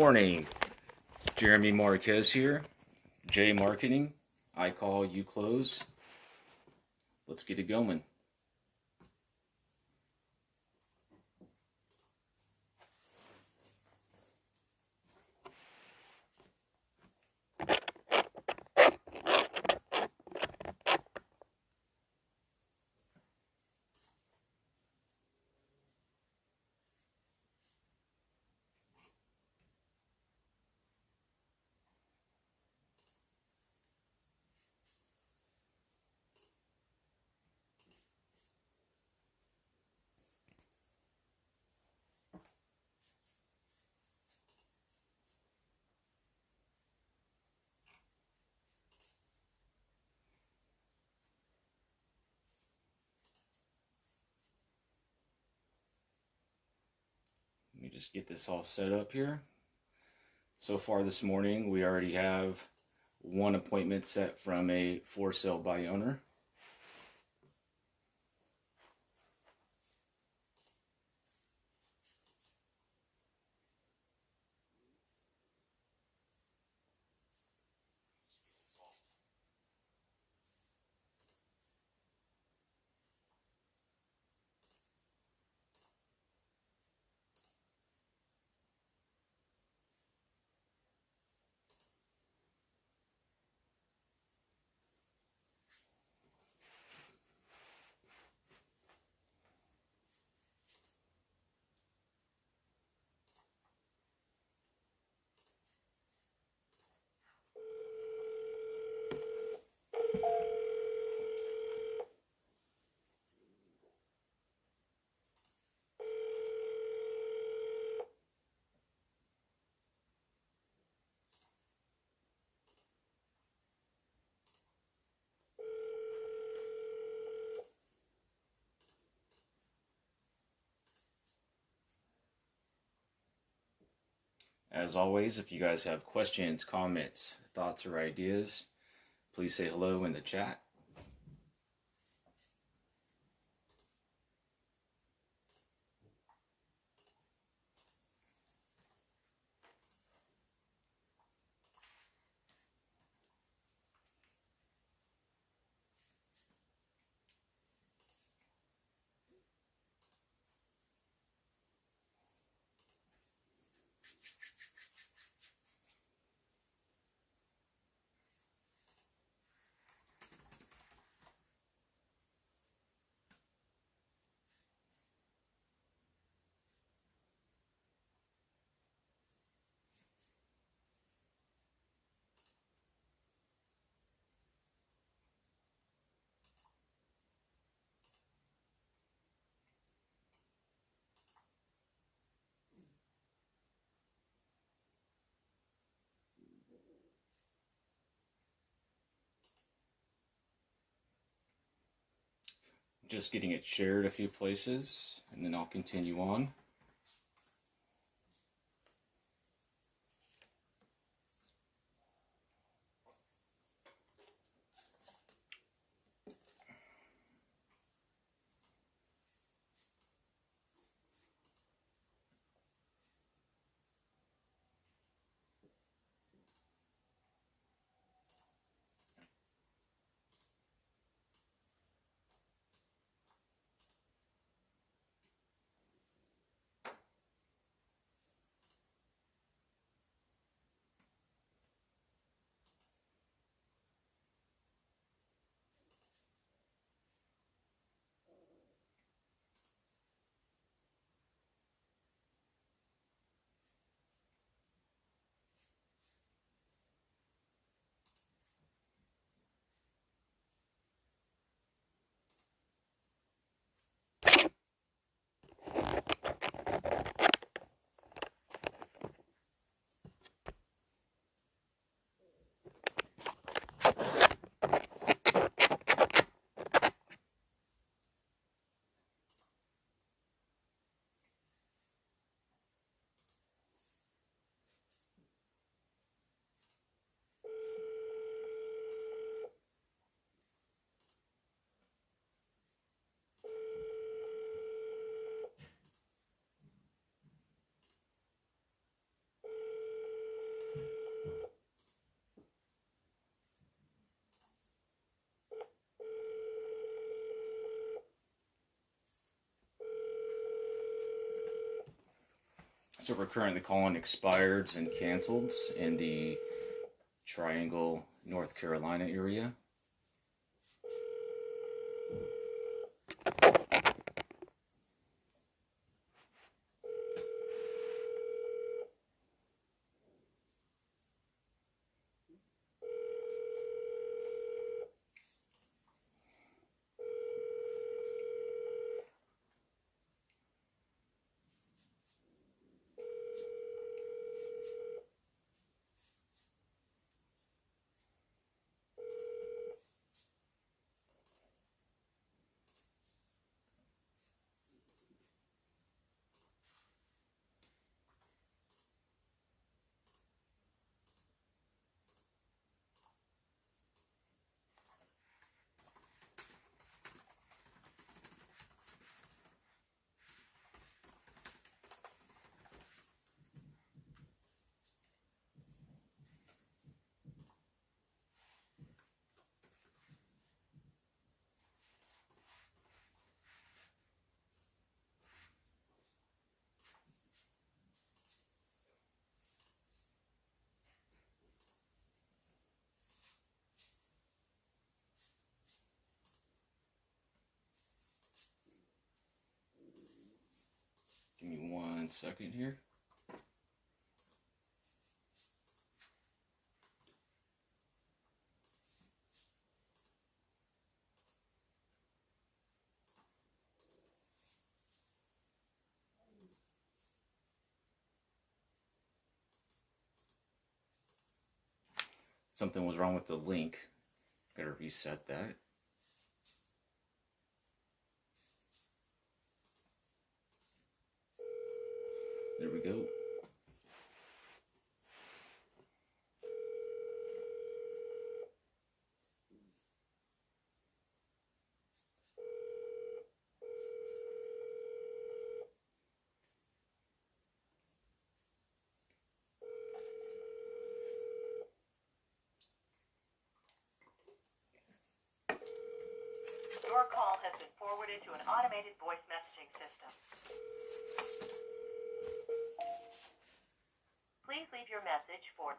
morning. Jeremy Marquez here. J Marqeting. I call, you close. Let's get it going. Let me just get this all set up here. So far this morning, we already have one appointment set from a for sale by owner. As always, if you guys have questions, comments, thoughts, or ideas, please say hello in the chat. Just getting it shared a few places, and then I'll continue on. So we're currently calling expireds and canceleds in the Triangle, North Carolina area. Give me 1 second here. Something was wrong with the link. Gotta reset that. There we go. Your call has been forwarded to an automated voice messaging system. Please leave your message for...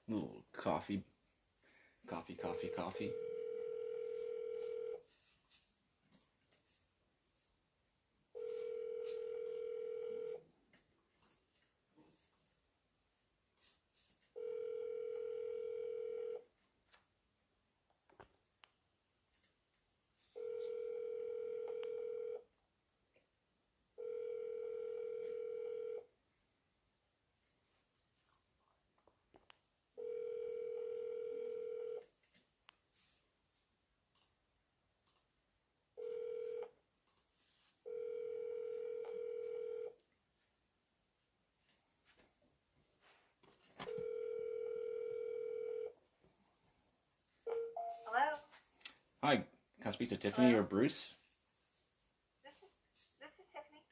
Little coffee. Coffee. Hello? Hi, can I speak to Tiffany Hello? or Bruce? This is Tiffany.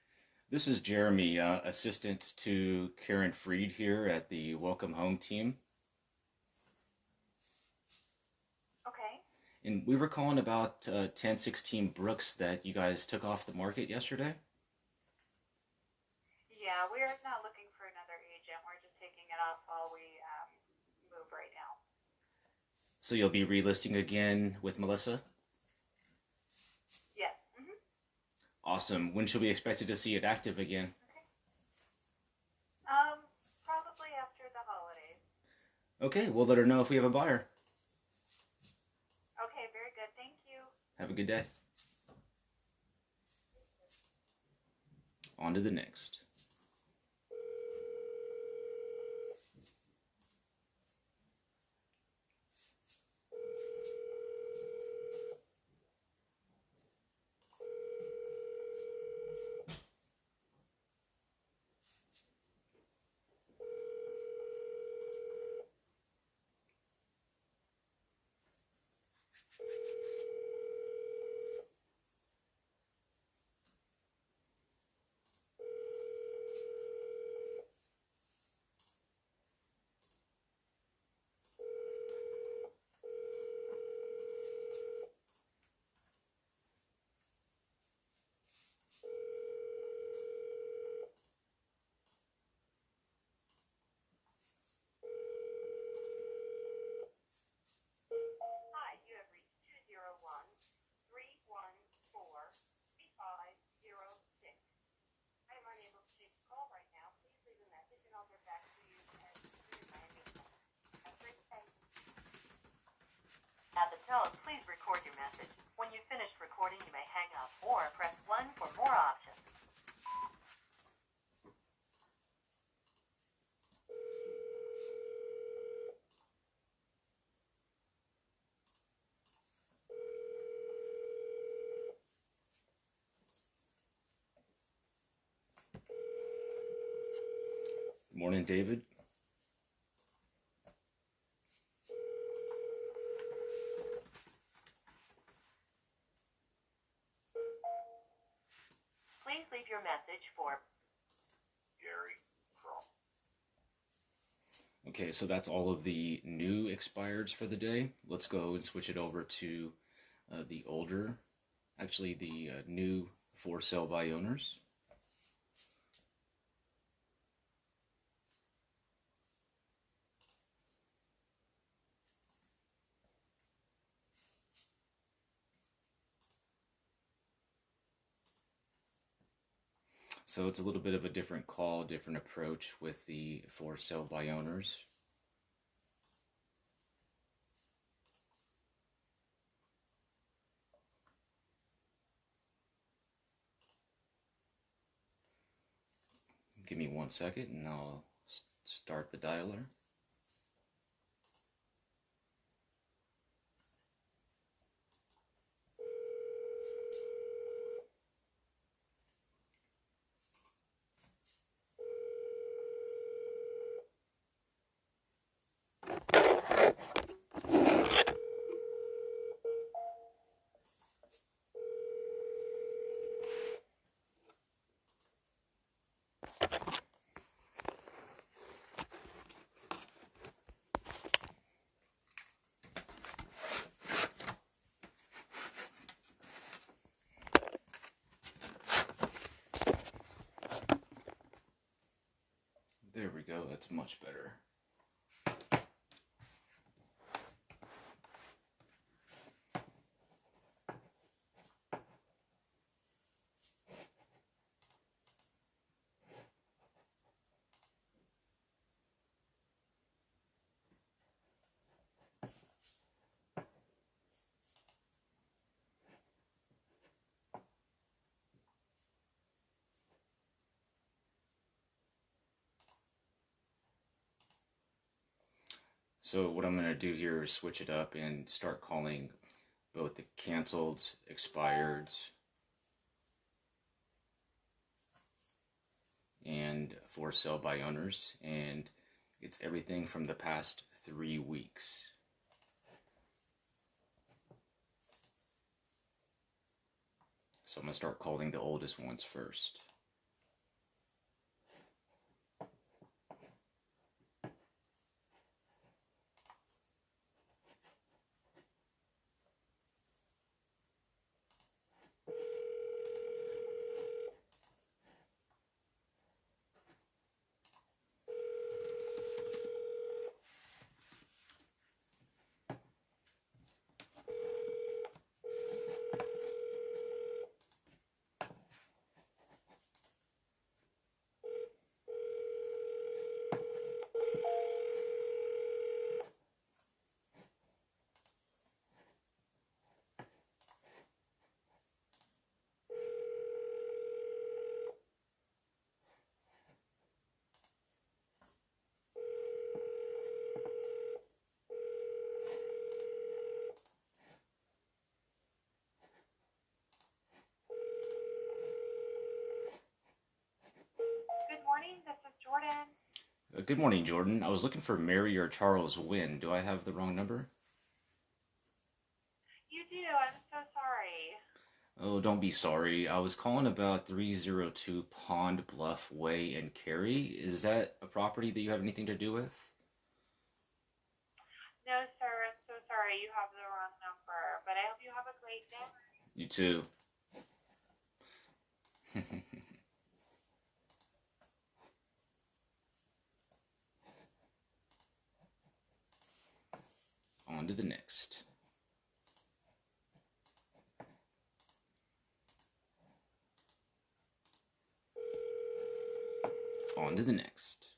This is Jeremy, assistant to Karen Freed here at the Welcome Home team. Okay. And we were calling about 1016 Brooks that you guys took off the market yesterday. Yeah, we're not looking for another agent. We're just taking it off while we move right now. So you'll be relisting again with Melissa? Yes. Awesome. When should we expect to see it active again? Okay. Probably after the holidays. Okay, we'll let her know if we have a buyer. Okay, very good. Thank you. Have a good day. On to the next. tone, please record your message. When you've finished recording, you may hang up or press 1 for more options. Morning, David. Please leave your message for Gary from. Okay, so that's all of the new expireds for the day. Let's go and switch it over to the older, actually the new for sale by owners. So it's a little bit of a different call, different approach with the for sale by owners. Give me 1 second and I'll start the dialer. There we go, that's much better. So what I'm going to do here is switch it up and start calling both the canceled, expireds, and for sale by owners, and it's everything from the past 3 weeks. So I'm going to start calling the oldest ones first. Good morning, this is Jordan. Good morning, Jordan. I was looking for Mary or Charles Wynn. Do I have the wrong number? You do, I'm so sorry. Oh, don't be sorry. I was calling about 302 Pond Bluff Way in Cary. Is that a property that you have anything to do with? No, sir, I'm so sorry. You have the wrong number, but I hope you have a great day. You too. On to the next. On to the next.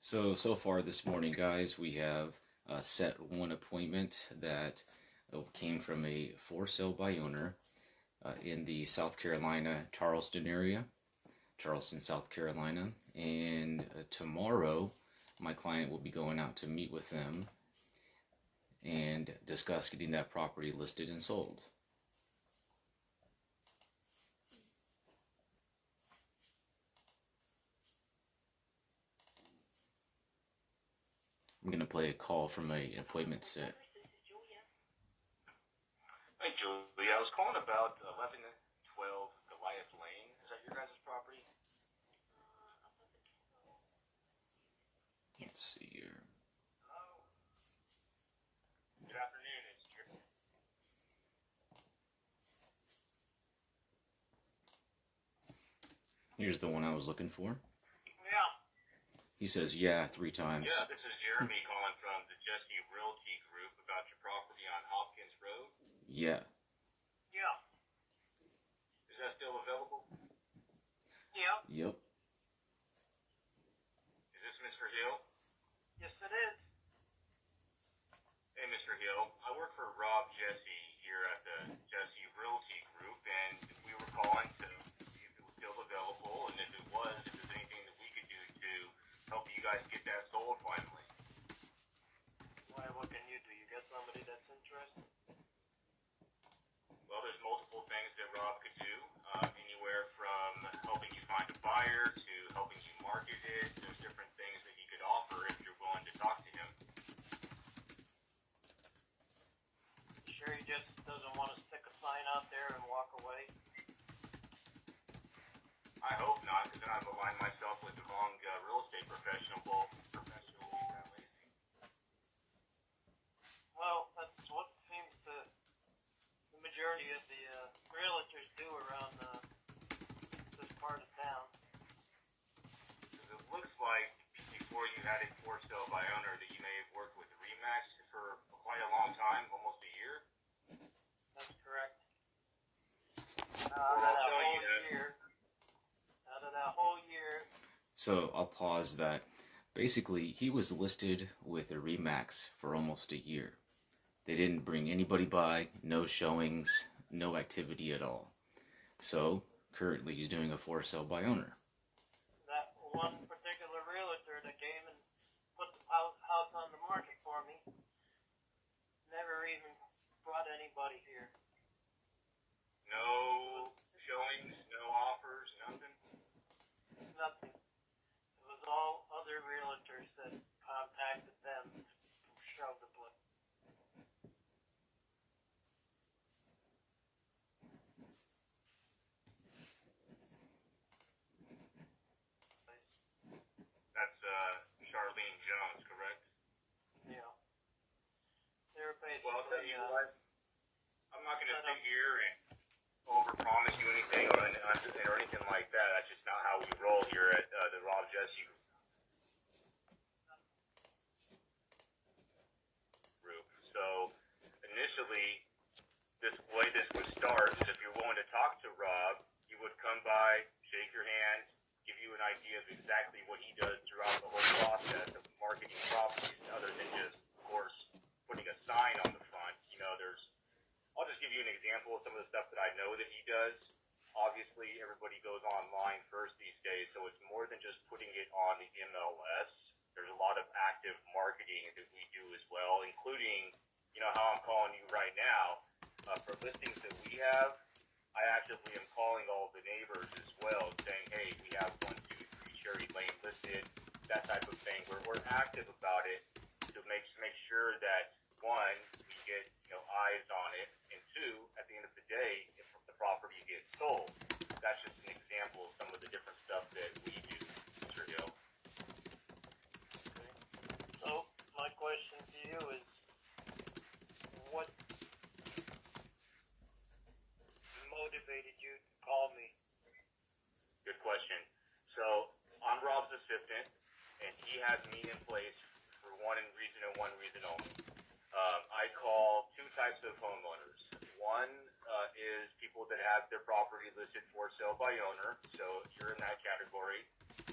So far this morning, guys, we have set one appointment that came from a for sale by owner in the South Carolina, Charleston, South Carolina. And tomorrow, my client will be going out to meet with them and discuss getting that property listed and sold. I'm going to play a call from an appointment set. Hey, Julie. I was calling about 1112 Goliath Lane. Is that your guys' property? Let's see here. Good afternoon. It's Jeremy. Here's the one I was looking for. Yeah. He says, yeah, 3 times. Yeah, this is Jeremy calling from the Jesse Realty Group about your property on Hopkins Road. Yeah. Yeah. Is that still available? Yep. Yep. Is this Mr. Hill? Yes, it is. Hey, Mr. Hill. I work for Rob Jesse here at the Jesse Realty Group, and we were calling to see if it was still available, and if it was, if there's anything that we could do to help you guys get that sold finally. Why, what can you do? You got somebody that's interested? Well, there's multiple things that Rob could do, anywhere from helping you find a buyer to helping you market it. There's different things that he could offer if you're willing to talk to him. Sure he just doesn't want to stick a sign out there and walk away? I hope not, because then I've aligned myself with the wrong real estate professional. Well, that's what seems to the majority of the realtors do around this part of town. Because it looks like before you had it for sale by owner that you may have worked with Remax for quite a long time, almost a year. That's correct. Well, I'll tell you that. Out of that whole year, So I'll pause that. Basically, he was listed with a Remax for almost a year. They didn't bring anybody by, no showings, no activity at all. So currently he's doing a for sale by owner. that one particular realtor that came and put the house on the market for me never even brought anybody here. No showings, no offers, nothing. Nothing. It was all other realtors that contacted them who shoved the place. That's Charlene Jones, correct? You know, they're basically. Well, I'll tell you what. I'm not going to sit here and overpromise you anything or anything like that. That's just not how we roll here at the Rob Jesse Group. So initially, this way this would start is if you're willing to talk to Rob, he would come by, shake your hand, give you an idea of exactly what he does throughout the whole process of marketing properties, other than just, of course, putting a sign on the front. You know, I'll just give you an example of some of the stuff that I know that he does. Obviously, everybody goes online first these days, so it's more than just putting it on the MLS. There's a lot of active marketing that we do as well, including, you know, how I'm calling you right now. For listings that we have, I actively am calling all the neighbors as well, saying, hey, we have 1, 2, 3 Cherry Lane listed, that type of thing. We're active about it to make sure that, one, we get, you know, eyes on it, and two, at the end of the day, if the property gets sold. That's just an example of some of the different stuff that we do, Mr. Hill. Okay. So, my question to you is, what motivated you to call me? Good question. So, I'm Rob's assistant, and he has me in place for one reason only. I call 2 types of homeowners. One is people that have their property listed for sale by owner, so if you're in that category.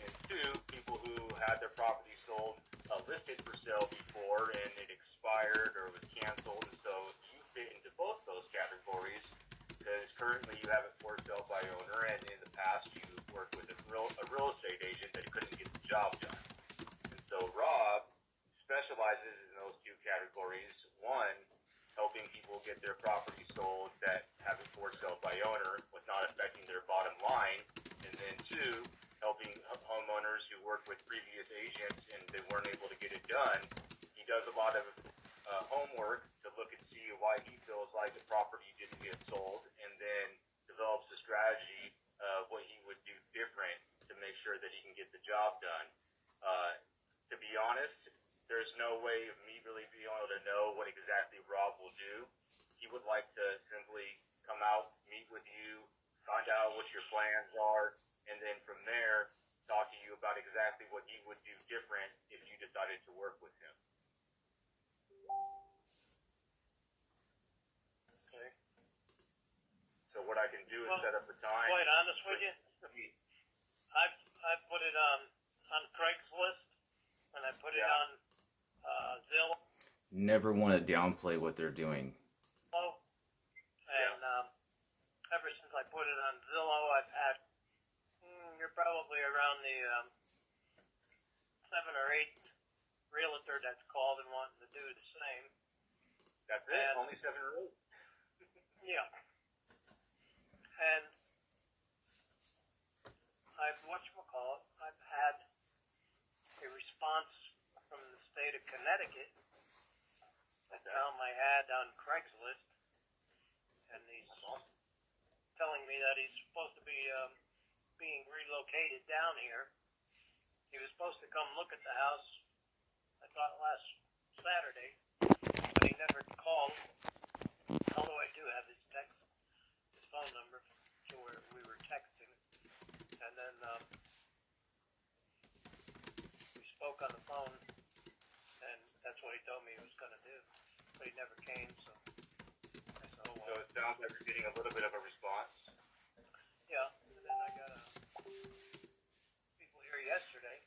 And two, people who had their property sold listed for sale before and it expired or was canceled. And so you fit into both those categories because currently you have it for sale by owner, and in the past you worked with a real estate agent that couldn't get the job done. And so Rob specializes in those two categories. One, helping people get their property sold that have it for sale by owner with not affecting their bottom line. And then two, helping homeowners who work with previous agents and they weren't able to get it done. He does a lot of homework to look and see why he feels like the property didn't get sold, and then develops a strategy of what he would do different to make sure that he can get the job done. To be honest, there's no way of me really being able to know what exactly Rob will do. He would like to simply come out, meet with you, find out what your plans are, and then from there, talk to you about exactly what he would do different if you decided to work with him. Okay. So what I can do is set up a time. Quite honest with you, I put it on Craigslist, and I put it on Zillow. Never want to downplay what they're doing. And ever since I put it on Zillow, I've had you're probably around the 7 or 8 realtor that's called and wanting to do the same. That's it? And, only 7 or 8? Yeah. And I've had a response from the state of Connecticut. I found my ad on Craigslist, and he's telling me that he's supposed to be being relocated down here. He was supposed to come look at the house, I thought last Saturday, but he never called. Although I do have his phone number to where we were texting. And then we spoke on the phone, and that's what he told me he was going to do. But he never came, so I said, oh, well. So it sounds like you're getting a little bit of a response. Yeah, and then I got people here yesterday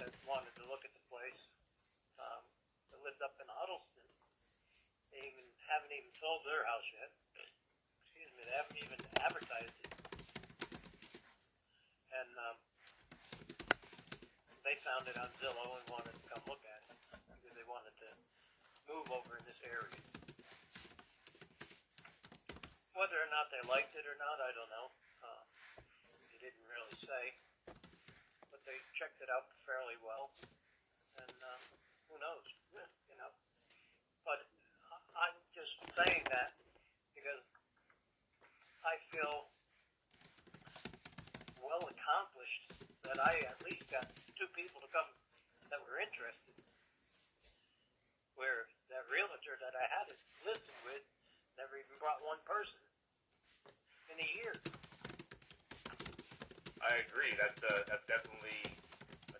that wanted to look at the place. That lived up in Huddleston. They haven't even sold their house yet. Excuse me, they haven't even advertised it. And they found it on Zillow and wanted to come look at it because they wanted to move over in this area. Whether or not they liked it or not, I don't know. He didn't really say. But they checked it out fairly well. And who knows, you know. But I'm just saying that because I feel well accomplished that I at least got 2 people to come that were interested. Where that realtor that I had it listed with never even brought one person in a year. I agree. That's definitely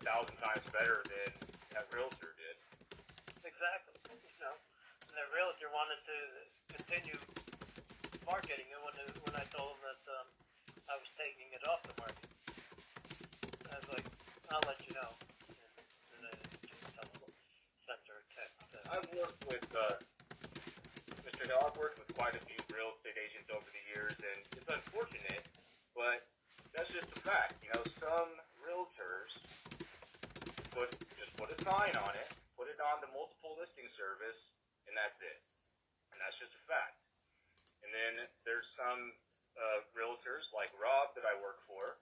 1,000 times better than that realtor did. Exactly. You know, and that realtor wanted to continue marketing it when I told him that I was taking it off the market. I was like, I'll let you know. And I just tell him, sent her a text. I've worked with Mr. Hill. I've worked with quite a few real estate agents over the years, and it's unfortunate, but that's just a fact. You know, some realtors just put a sign on it, put it on the multiple listing service, and that's it. And that's just a fact. And then there's some realtors like Rob that I work for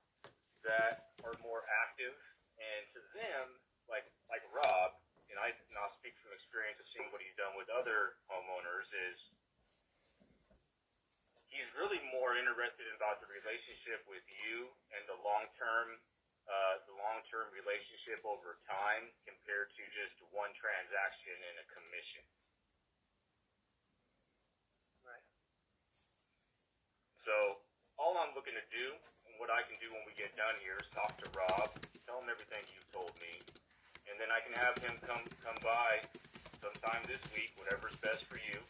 that are more active, and to them, like Rob, and I'll speak from experience of seeing what he's done with other homeowners, is he's really more interested about the relationship with you and the long-term relationship over time compared to just one transaction and a commission. Right. So all I'm looking to do, and what I can do when we get done here, is talk to Rob, tell him everything you've told me, and then I can have him come by sometime this week, whatever's best for you,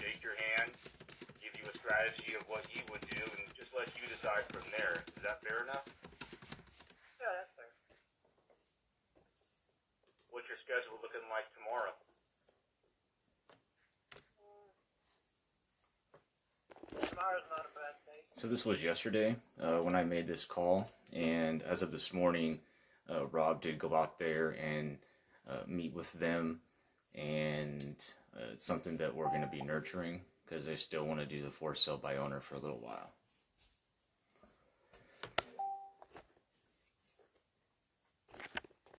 shake your hand, give you a strategy of what he would do, and just let you decide from there. Is that fair enough? Yeah, schedule looking like tomorrow? Tomorrow's not a bad day. So this was yesterday when I made this call, and as of this morning, Rob did go out there and meet with them, and it's something that we're going to be nurturing because they still want to do the for sale by owner for a little while.